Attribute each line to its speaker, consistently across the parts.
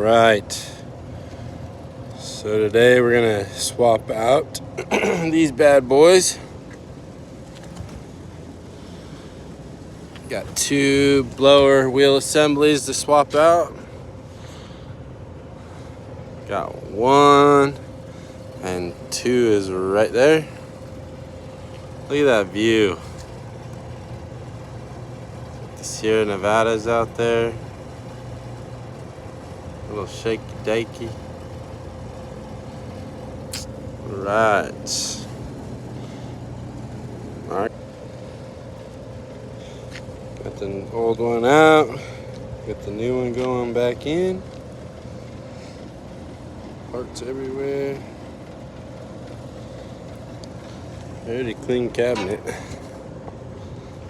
Speaker 1: Alright, so today we're going to swap out these bad boys. Got two blower wheel assemblies to swap out. Got one and two is right there. Look at that view. The Sierra Nevadas out there. A little shaky dakey. Alright. Alright. Got the old one out. Got the new one going back in. Parts everywhere. Pretty clean cabinet.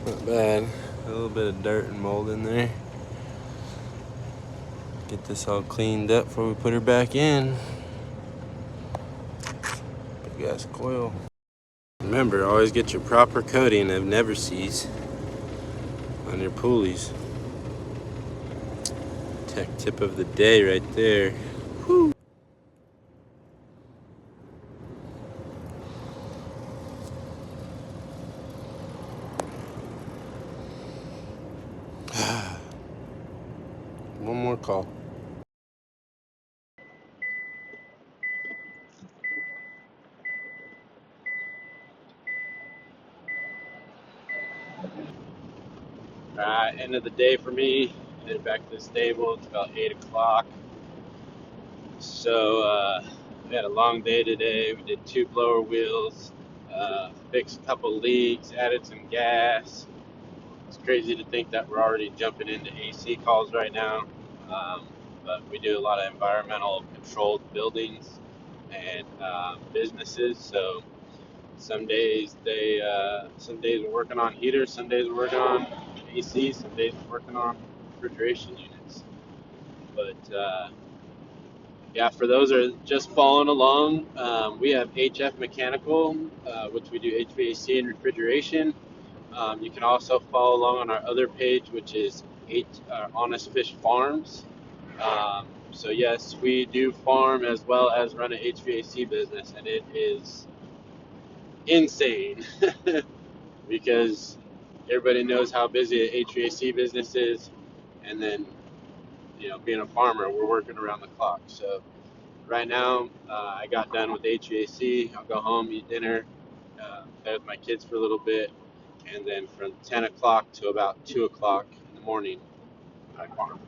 Speaker 1: Not bad. A little bit of dirt and mold in there. Get this all cleaned up before we put her back in. Big ass coil. Remember, always get your proper coating of Never-Seez on your pulleys. Tech tip of the day right there. Whew. One more call. End of the day for me. Headed back to the stable. It's about 8 o'clock. So we had a long day today. We did two blower wheels, fixed a couple leaks, added some gas. It's crazy to think that we're already jumping into AC calls right now. But we do a lot of environmental controlled buildings and businesses. So some days we're working on heaters, some days we're working on AC, some days we're working on refrigeration units. But yeah, for those who are just following along, we have HF Mechanical, which we do HVAC and refrigeration. You can also follow along on our other page, which is Honest Fish Farms. So yes, we do farm as well as run an HVAC business, and it is insane because everybody knows how busy an HVAC business is, and then being a farmer, we're working around the clock. So right now, I got done with HVAC. I'll go home, eat dinner, play with my kids for a little bit, and then from 10 o'clock to about 2 o'clock in the morning, I farm.